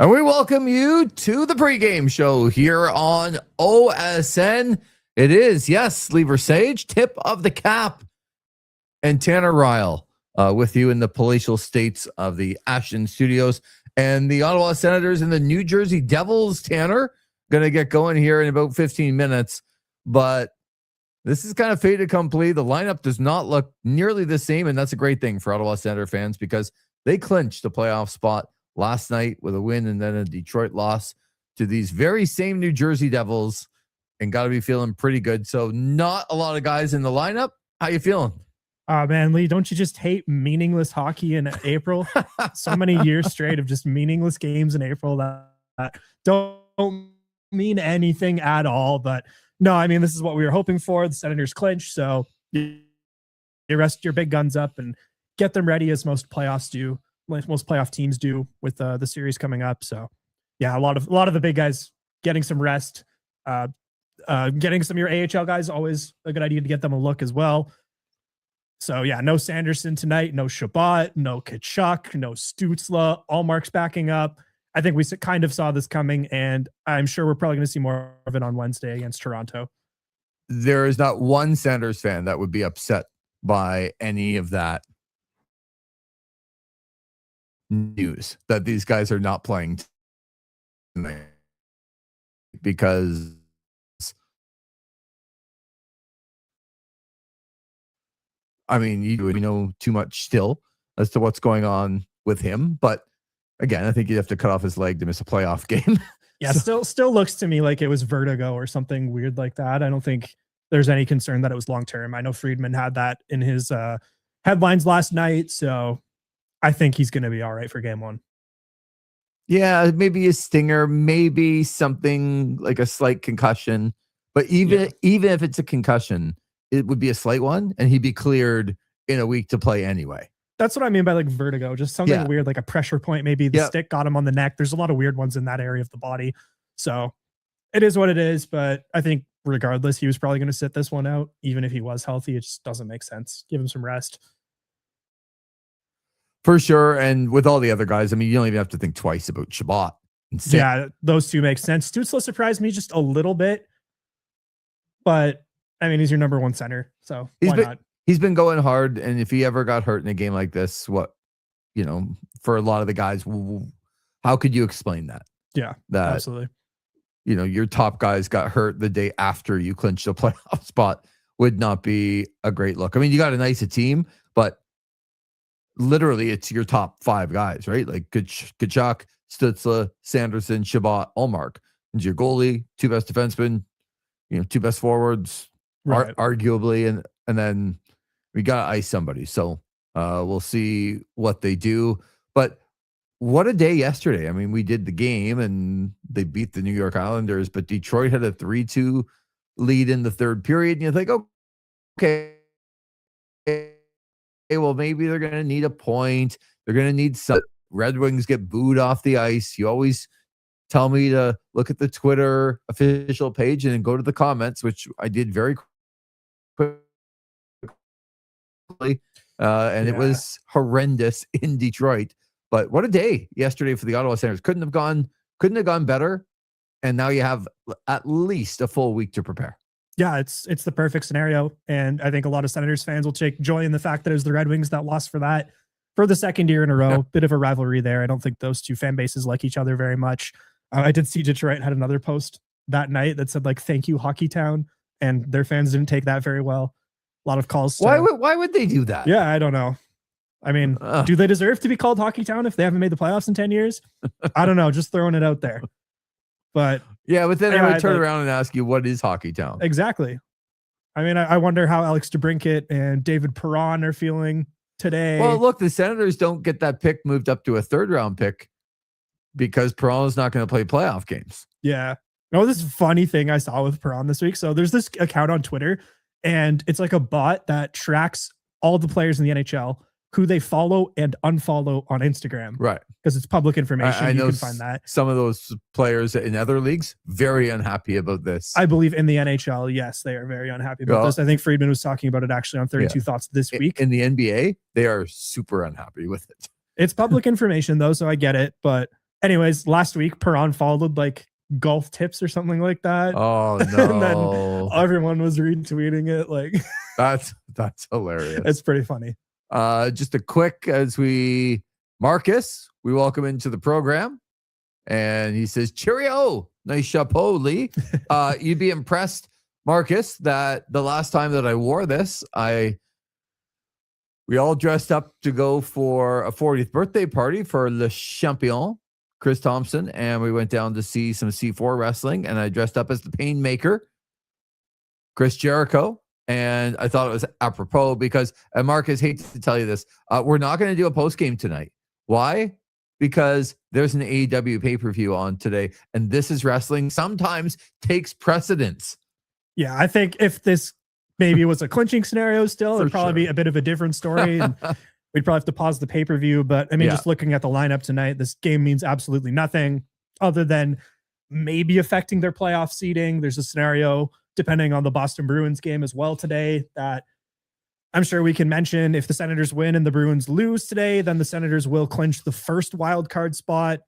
And we welcome you to the pregame show here on OSN. It is, yes, Lever Sage, tip of the cap, and Tanner Ryle with you in the palatial states of the Ashton Studios. And the Ottawa Senators and the New Jersey Devils, Tanner, going to get going here in about 15 minutes. But this is kind of fait accompli. The lineup does not look nearly the same, and that's a great thing for Ottawa Senator fans because they clinched the playoff spot last night with a win and then a Detroit loss to these very same New Jersey Devils, and got to be feeling pretty good. So not a lot of guys in the lineup. How you feeling? Oh, man, Lee, don't you just hate meaningless hockey in April? So many years straight of just meaningless games in April that don't mean anything at all. But no, I mean, this is what we were hoping for. The Senators clinch, so you rest your big guns up and get them ready as most playoffs do. Most playoff teams do with the series coming up. So yeah, a lot of the big guys getting some rest, getting some of your AHL guys, always a good idea to get them a look as well. So yeah, no Sanderson tonight, no Shabbat, no Kachuk, no Stützle, Allmark's backing up. I think we kind of saw this coming, and I'm sure we're probably going to see more of it on Wednesday against Toronto. There is not one Sanders fan that would be upset by any of that news that these guys are not playing tonight, because I mean, you know too much still as to what's going on with him. But again, I think you'd have to cut off his leg to miss a playoff game. Yeah, still looks to me like it was vertigo or something weird like that. I don't think there's any concern that it was long term. I know Friedman had that in his headlines last night, so I think he's going to be all right for game one. Yeah, maybe a stinger, maybe something like a slight concussion. But even if it's a concussion, it would be a slight one, and he'd be cleared in a week to play anyway. That's what I mean by like vertigo, just something weird, like a pressure point. Maybe the stick got him on the neck. There's a lot of weird ones in that area of the body. So it is what it is. But I think regardless, he was probably going to sit this one out. Even if he was healthy, it just doesn't make sense. Give him some rest. For sure. And with all the other guys, I mean, you don't even have to think twice about Shabbat. Yeah, those two make sense. Stützle surprised me just a little bit. But I mean, he's your number one center, so why not? He's been going hard, and if he ever got hurt in a game like this, for a lot of the guys, how could you explain that? Yeah, absolutely. Your top guys got hurt the day after you clinched a playoff spot would not be a great look. I mean, you got a nice team, but literally it's your top five guys, right? Like Kachuk, Stützle, Sanderson, Shabbat, Allmark. And your goalie, two best defensemen, two best forwards. Right. Arguably, and then we got to ice somebody. So we'll see what they do. But what a day yesterday. I mean, we did the game and they beat the New York Islanders, but Detroit had a 3-2 lead in the third period. And you think, okay, well, maybe they're going to need a point. They're going to need some. Red Wings get booed off the ice. You always tell me to look at the Twitter official page and then go to the comments, which I did very quickly. It was horrendous in Detroit. But what a day yesterday for the Ottawa Senators. Couldn't have gone better. And now you have at least a full week to prepare. Yeah, it's the perfect scenario. And I think a lot of Senators fans will take joy in the fact that it was the Red Wings that lost for the second year in a row. Yeah. Bit of a rivalry there. I don't think those two fan bases like each other very much. I did see Detroit had another post that night that said, like, thank you, Hockey Town. And their fans didn't take that very well. A lot of calls. Why would they do that? Yeah, I don't know. I mean, do they deserve to be called Hockey Town if they haven't made the playoffs in 10 years? I don't know. Just throwing it out there. But yeah, but then I would turn around and ask you, what is Hockey Town? Exactly. I mean, I wonder how Alex DeBrincat and David Perron are feeling today. Well, look, the Senators don't get that pick moved up to a third-round pick because Perron is not going to play playoff games. Yeah. This funny thing I saw with Perron this week. So there's this account on Twitter, and it's like a bot that tracks all the players in the NHL, who they follow and unfollow on Instagram. Right. Because it's public information. I know you can find that. Some of those players in other leagues, very unhappy about this. I believe in the NHL, yes, they are very unhappy about this. I think Friedman was talking about it actually on 32 Thoughts this week. In the NBA, they are super unhappy with it. It's public information, though, so I get it. But Anyways, last week Perron followed like golf tips or something like that. Oh And no. then everyone was retweeting it. Like That's hilarious. it's pretty funny. Just a quick Marcus, we welcome into the program. And he says, cheerio. Nice chapeau, Lee. You'd be impressed, Marcus, that the last time that I wore this, we all dressed up to go for a 40th birthday party for Le Champion, Chris Thompson, and we went down to see some C4 wrestling, and I dressed up as the Painmaker, Chris Jericho, and I thought it was apropos because, and Marcus, hate to tell you this, we're not going to do a post game tonight. Why? Because there's an AEW pay-per-view on today, and this is wrestling sometimes takes precedence. Yeah, I think if this maybe was a clinching scenario still, it'd probably be a bit of a different story. And we'd probably have to pause the pay-per-view. But I mean, just looking at the lineup tonight, this game means absolutely nothing other than maybe affecting their playoff seeding. There's a scenario, depending on the Boston Bruins game as well today, that I'm sure we can mention. If the Senators win and the Bruins lose today, then the Senators will clinch the first wild card spot.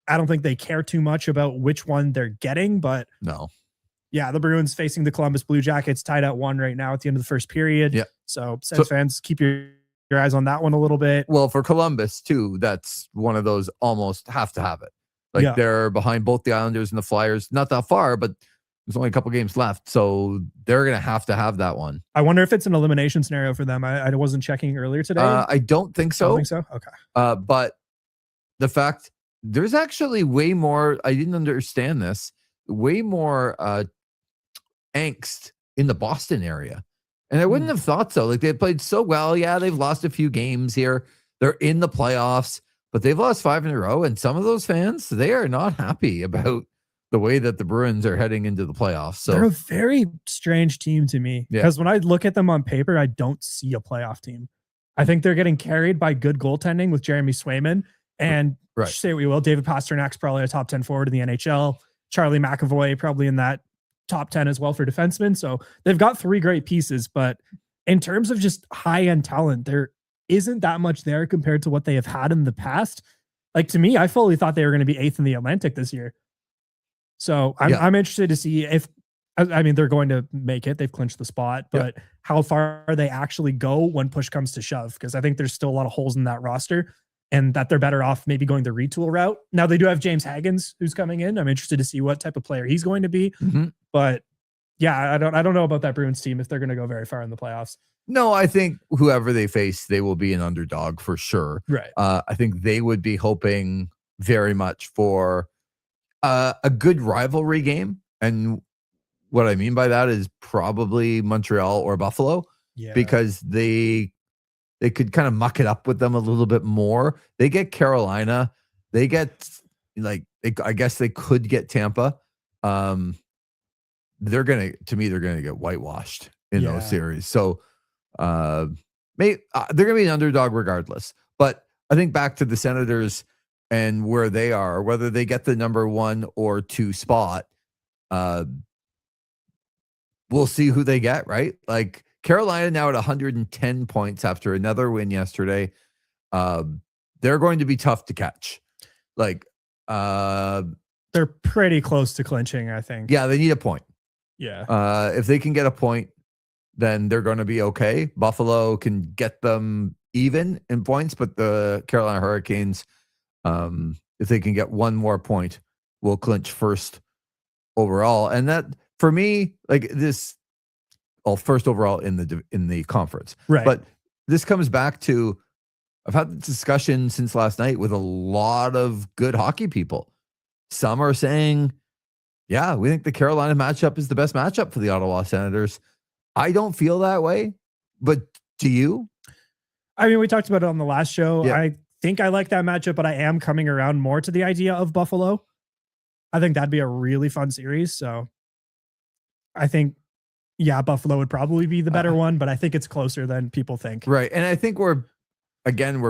I don't think they care too much about which one they're getting, but no. Yeah, the Bruins facing the Columbus Blue Jackets tied at 1 right now at the end of the first period. Yeah. So Sens fans, keep your eyes on that one a little bit. Well, for Columbus too, that's one of those almost have to have it. Like they're behind both the Islanders and the Flyers, not that far, but there's only a couple games left, so they're going to have that one. I wonder if it's an elimination scenario for them. I wasn't checking earlier today. I don't think so. I don't think so? Okay. But the fact, there's actually way more, I didn't understand this, way more angst in the Boston area. And I wouldn't have thought so. Like, they played so well. Yeah, they've lost a few games here. They're in the playoffs, but they've lost 5 in a row. And some of those fans, they are not happy about the way that the Bruins are heading into the playoffs. So they're a very strange team to me, because when I look at them on paper, I don't see a playoff team. I think they're getting carried by good goaltending with Jeremy Swayman, and say what you will, David Pasternak's probably a top 10 forward in the NHL. Charlie McAvoy probably in that top 10 as well for defensemen. So they've got 3 great pieces, but in terms of just high-end talent, there isn't that much there compared to what they have had in the past. Like, to me, I fully thought they were going to be 8th in the Atlantic this year. So I'm interested to see if, I mean, they're going to make it. They've clinched the spot, but how far they actually go when push comes to shove. Because I think there's still a lot of holes in that roster, and that they're better off maybe going the retool route. Now they do have James Haggins who's coming in. I'm interested to see what type of player he's going to be. But yeah, I don't know about that Bruins team if they're going to go very far in the playoffs. No, I think whoever they face, they will be an underdog for sure. Right. I think they would be hoping very much for a good rivalry game. And what I mean by that is probably Montreal or Buffalo, because they could kind of muck it up with them a little bit more. They get Carolina. They get, like, I guess they could get Tampa. They're going to get whitewashed in those series. So they're going to be an underdog regardless. But I think back to the Senators and where they are, whether they get the number 1 or 2 spot, we'll see who they get, right? Like, Carolina now at 110 points after another win yesterday. They're going to be tough to catch. Like, they're pretty close to clinching, I think. Yeah, they need a point. Yeah. If they can get a point, then they're going to be okay. Buffalo can get them even in points, but the Carolina Hurricanes, if they can get 1 more point, will clinch first overall. And that, for me, like this, first overall in the conference. Right. But this comes back to, I've had the discussion since last night with a lot of good hockey people. Some are saying, yeah, we think the Carolina matchup is the best matchup for the Ottawa Senators. I don't feel that way, but do you? I mean, we talked about it on the last show. Yeah. I think I like that matchup, but I am coming around more to the idea of Buffalo. I think that'd be a really fun series. So I think, Buffalo would probably be the better one, but I think it's closer than people think. Right. And I think where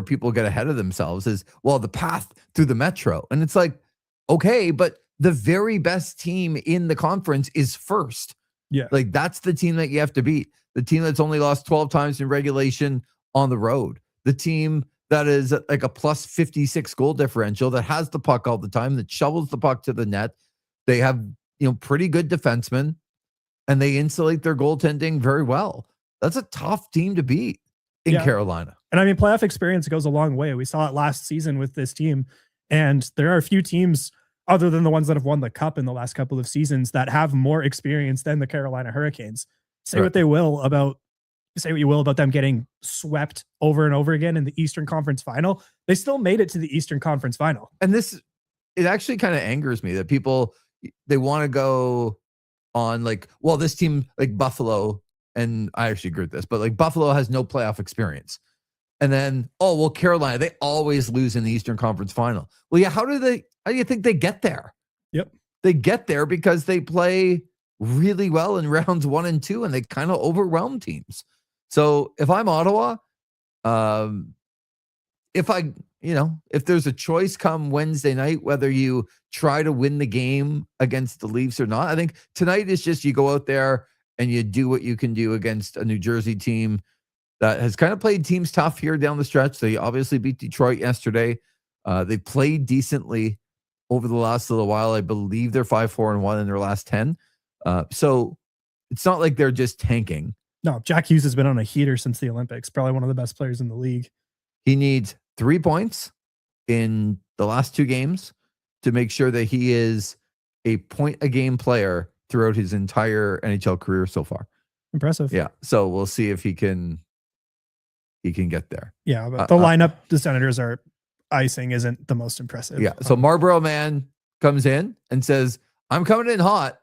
people get ahead of themselves is, well, the path through the Metro. And it's like, okay, but the very best team in the conference is first. Yeah. Like, that's the team that you have to beat. The team that's only lost 12 times in regulation on the road. The team that is like a plus 56 goal differential, that has the puck all the time, that shovels the puck to the net. They have, pretty good defensemen, and they insulate their goaltending very well. That's a tough team to beat in Carolina. And I mean, playoff experience goes a long way. We saw it last season with this team, and there are a few teams other than the ones that have won the cup in the last couple of seasons that have more experience than the Carolina Hurricanes. Say what you will about them getting swept over and over again in the Eastern Conference Final. They still made it to the Eastern Conference Final. And it actually kind of angers me that people, they want to go on like, well, this team like Buffalo, and I actually agree with this, but like Buffalo has no playoff experience. And then, Carolina, they always lose in the Eastern Conference Final. Well, yeah, how do you think they get there? Yep. They get there because they play really well in rounds 1 and 2, and they kind of overwhelm teams. So if I'm Ottawa, if there's a choice come Wednesday night, whether you try to win the game against the Leafs or not, I think tonight is just you go out there and you do what you can do against a New Jersey team that has kind of played teams tough here down the stretch. They obviously beat Detroit yesterday. They played decently over the last little while. I believe they're 5-4-1 in their last 10. So it's not like they're just tanking. No, Jack Hughes has been on a heater since the Olympics. Probably one of the best players in the league. He needs 3 points in the last 2 games to make sure that he is a point-a-game player throughout his entire NHL career so far. Impressive. Yeah. So we'll see if he can get there. Yeah, but the lineup the Senators are icing isn't the most impressive. Yeah. So Marlboro Man comes in and says, "I'm coming in hot."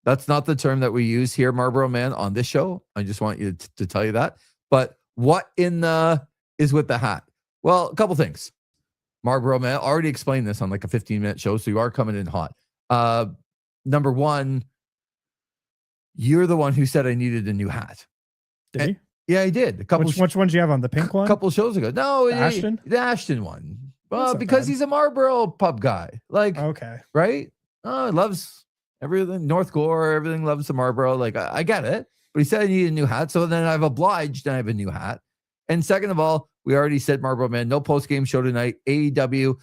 That's not the term that we use here, Marlboro Man, on this show. I just want you to tell you that. But what is with the hat? Well, a couple things. Marlboro Man already explained this on like a 15-minute show, so you are coming in hot. Number one, you're the one who said I needed a new hat. Did he? Yeah, he did. Which one do you have on? The pink one? A couple shows ago. No, the Ashton one. Well, because he's a Marlboro pub guy. Like, okay, right? He loves everything. North Gore, everything loves the Marlboro. Like, I get it. But he said I need a new hat. So then I've obliged and I have a new hat. And second of all, we already said Marlboro Man, no post-game show tonight. AEW,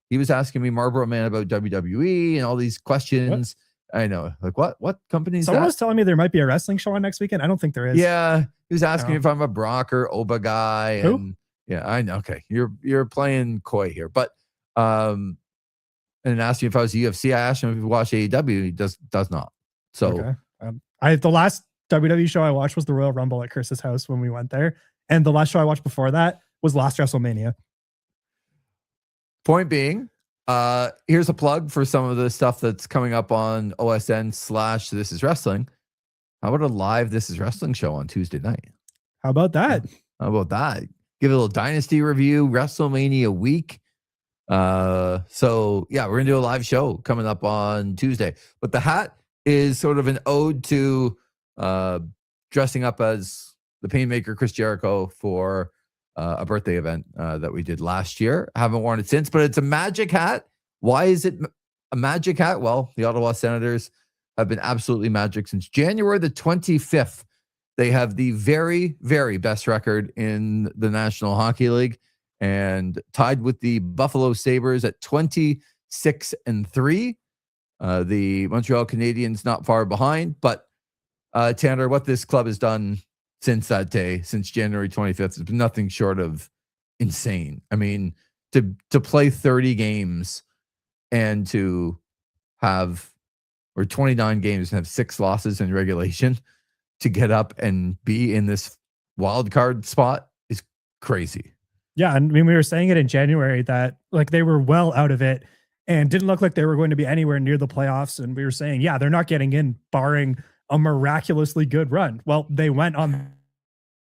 he was asking me, Marlboro Man, about WWE and all these questions. What? I know. Like, what company is Someone that? was telling me there might be a wrestling show on next weekend. I don't think there is. Yeah. He was asking if I'm a Brock or Oba guy. Who? And yeah, I know. Okay. You're playing coy here. But and asked me if I was UFC. I asked him if he watched AEW. He does not. So the last WWE show I watched was the Royal Rumble at Chris's house when we went there. And the last show I watched before that was last WrestleMania. Point being, here's a plug for some of the stuff that's coming up on OSN/This Is Wrestling. How about a live This Is Wrestling show on Tuesday night? How about that? Give a little Dynasty review, WrestleMania week. So yeah, we're gonna do a live show coming up on Tuesday. But the hat is sort of an ode to dressing up as the Painmaker Chris Jericho for a birthday event that we did last year. I haven't worn it since, but it's a magic hat. Why is it a magic hat? Well, the Ottawa Senators have been absolutely magic since January the 25th. They have the very, very best record in the National Hockey League and tied with the Buffalo Sabres at 26-3. The Montreal Canadiens not far behind, but Tanner, what this club has done since that day, since January 25th, has been nothing short of insane. I mean, to play 30 games and to have, or 29 games and have 6 losses in regulation to get up and be in this wild card spot is crazy. Yeah, and I mean, we were saying it in January that like they were well out of it and didn't look like they were going to be anywhere near the playoffs. And we were saying, yeah, they're not getting in barring a miraculously good run. Well, they went on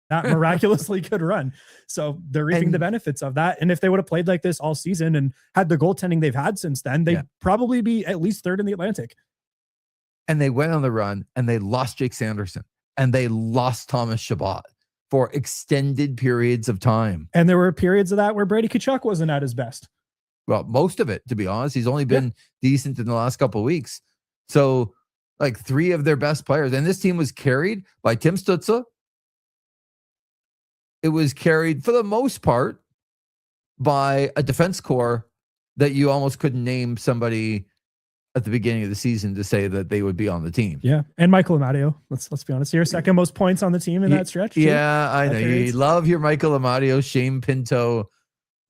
that miraculously good run. So they're reaping the benefits of that. And if they would have played like this all season and had the goaltending they've had since then, they'd probably be at least third in the Atlantic. And they went on the run and they lost Jake Sanderson and they lost Thomas Chabot for extended periods of time. And there were periods of that where Brady Tkachuk wasn't at his best. Well, most of it, to be honest. He's only been decent in the last couple of weeks. So like 3 of their best players. And this team was carried by Tim Stützle. It was carried for the most part by a defense core that you almost couldn't name somebody at the beginning of the season to say that they would be on the team. Yeah, and Michael Amadio. Let's be honest here. Second most points on the team in that stretch. Yeah, I know. You love your Michael Amadio, Shane Pinto,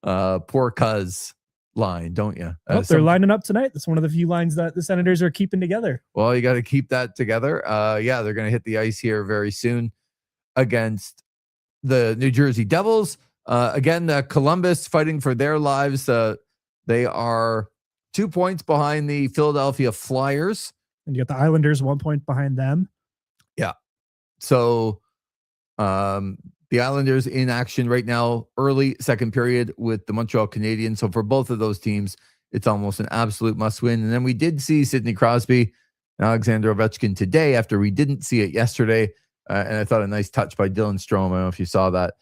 poor cuz line, don't you? They're lining up tonight. That's one of the few lines that the Senators are keeping together. Well, you got to keep that together. Yeah, they're going to hit the ice here very soon against the New Jersey Devils. Again, Columbus fighting for their lives. They are 2 points behind the Philadelphia Flyers. And you got the Islanders 1 point behind them. Yeah. So the Islanders in action right now, early second period with the Montreal Canadiens. So for both of those teams, it's almost an absolute must win. And then we did see Sidney Crosby and Alexander Ovechkin today after we didn't see it yesterday. And I thought a nice touch by Dylan Strome. I don't know if you saw that.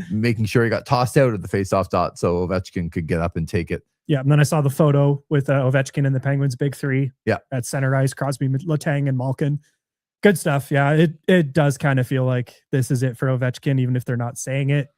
Making sure he got tossed out of the faceoff dot so Ovechkin could get up and take it. Yeah, and then I saw the photo with Ovechkin and the Penguins' big three. Yeah, at center ice, Crosby, Letang, and Malkin. Good stuff. Yeah, it does kind of feel like this is it for Ovechkin, even if they're not saying it.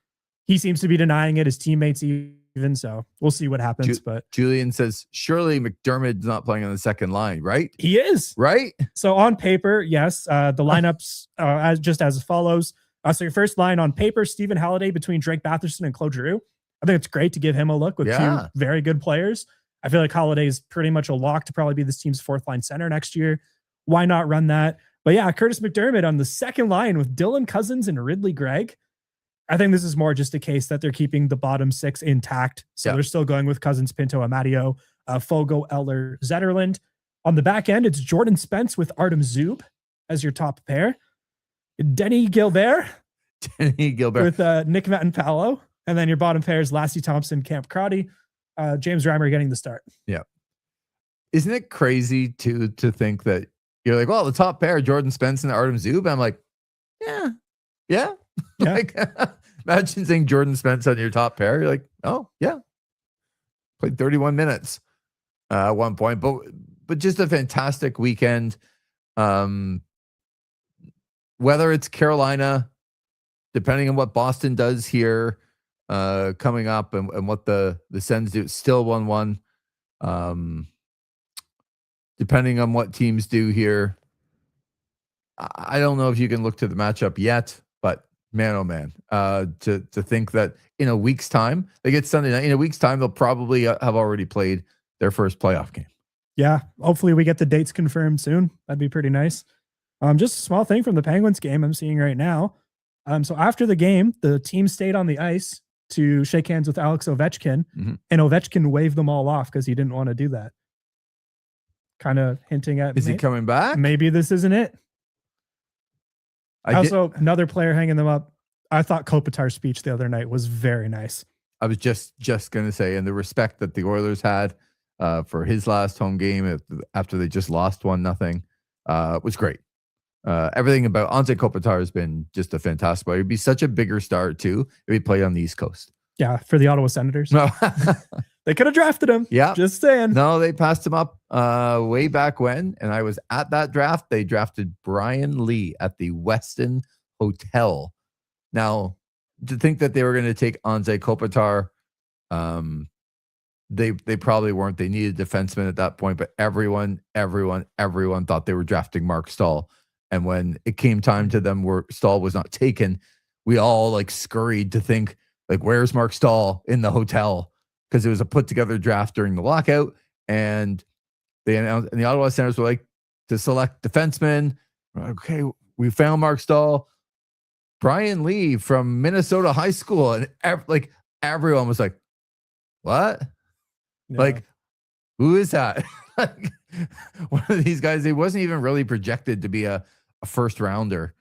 He seems to be denying it. His teammates even. So we'll see what happens. But Julian says surely McDermott's not playing on the second line, right? He is, right. So on paper, yes, the lineups as follows. So your first line on paper: Stephen Halliday between Drake Batherson and Claude Giroux. I think it's great to give him a look with two very good players. I feel like Holiday is pretty much a lock to probably be this team's fourth line center next year. Why not run that? But yeah, Curtis McDermott on the second line with Dylan Cousins and Ridley Gregg. I think this is more just a case that they're keeping the bottom six intact. So they're still going with Cousins, Pinto, Amadio, Fogo, Eller, Zetterlund. On the back end, it's Jordan Spence with Artem Zub as your top pair. Denny Gilbert with Nick Vattenpalo. And then your bottom pair is Lassie Thompson, Camp Crotty, James Reimer getting the start. Yeah. Isn't it crazy to think that you're like, well, the top pair, Jordan Spence and Artem Zub. I'm like, yeah. Like, imagine saying Jordan Spence on your top pair. You're like, oh yeah, played 31 minutes at one point, but just a fantastic weekend. Whether it's Carolina, depending on what Boston does here coming up and what the Sens do, it's still 1-1. Depending on what teams do here, I don't know if you can look to the matchup yet, but man, oh man, to think that in a week's time, they get Sunday night, in a week's time, they'll probably have already played their first playoff game. Yeah. Hopefully we get the dates confirmed soon. That'd be pretty nice. Just a small thing from the Penguins game I'm seeing right now. So after the game, the team stayed on the ice to shake hands with Alex Ovechkin, and Ovechkin waved them all off because he didn't want to do that. Kind of hinting at, is he coming back? Maybe this isn't it. Another player hanging them up. I thought Kopitar's speech the other night was very nice. I was just going to say, and the respect that the Oilers had for his last home game after they just lost 1-0 was great. Everything about Anze Kopitar has been just a fantastic player. He'd be such a bigger star too if he played on the East Coast. Yeah, for the Ottawa Senators. No. They could have drafted him. Yeah. Just saying. No, they passed him up way back when, and I was at that draft. They drafted Brian Lee at the Westin Hotel. Now, to think that they were going to take Anze Kopitar, they probably weren't. They needed a defenseman at that point, but everyone thought they were drafting Mark Stahl. And when it came time to them where Stahl was not taken, we all like scurried to think, like, where's Mark Stahl in the hotel? Because it was a put together draft during the lockout, and they announced, and the Ottawa Senators were like, to select defensemen. Okay, we found Mark Stahl, Brian Lee from Minnesota High School, and everyone was like, "What? Yeah. Like, who is that?" Like, one of these guys. He wasn't even really projected to be a first rounder.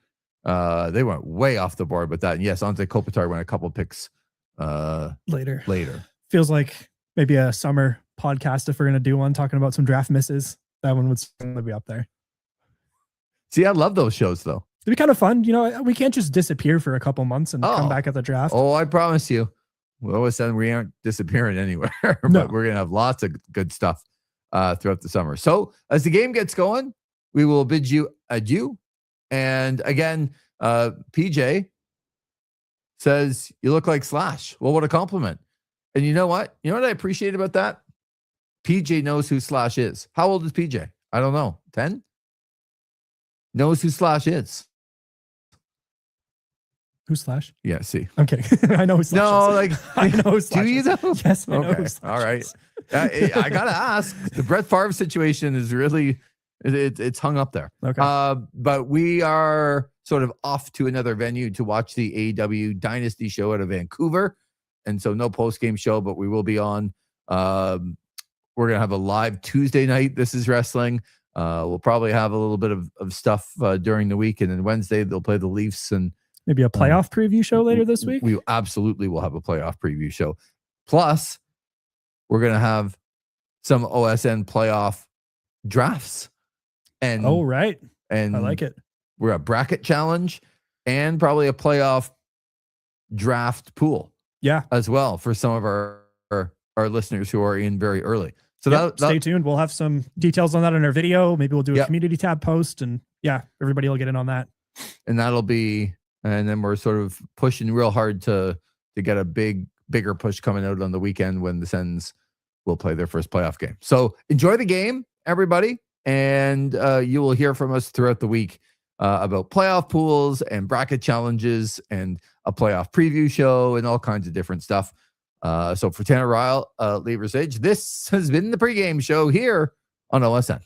They went way off the board with that. And yes, Anze Kopitar went a couple picks later. Feels like maybe a summer podcast if we're going to do one talking about some draft misses. That one would certainly be up there. See, I love those shows though. It'd be kind of fun. You know, we can't just disappear for a couple months and come back at the draft. Oh, I promise you. Well, all of a sudden we aren't disappearing anywhere, but we're going to have lots of good stuff throughout the summer. So as the game gets going, we will bid you adieu. And again, PJ, says you look like Slash. Well, what a compliment. And you know what? You know what I appreciate about that? PJ knows who Slash is. How old is PJ? I don't know. 10? Knows who Slash is. Who's Slash? Yeah, see. Okay. I know who Slash No, is. like, I know who Slash do you is. know? Yes, I know Okay. who Slash All right. is. I got to ask. The Brett Favre situation is really, it's hung up there. Okay. But we are sort of off to another venue to watch the AEW Dynasty show out of Vancouver. And so no post-game show, but we will be on. We're going to have a live Tuesday night. This is wrestling. We'll probably have a little bit of stuff during the week. And then Wednesday, they'll play the Leafs and maybe a playoff preview show later this week. We absolutely will have a playoff preview show. Plus, we're going to have some OSN playoff drafts. And oh, right. And I like it. We're a bracket challenge and probably a playoff draft pool. Yeah. As well for some of our listeners who are in very early. So yep, stay tuned. We'll have some details on that in our video. Maybe we'll do a community tab post, and yeah, everybody will get in on that. And that'll be, and then we're sort of pushing real hard to get a bigger push coming out on the weekend when the Sens will play their first playoff game. So enjoy the game, everybody. And you will hear from us throughout the week about playoff pools and bracket challenges and a playoff preview show and all kinds of different stuff. So for Tanner Ryle, Lever's Edge, this has been the pregame show here on OSN.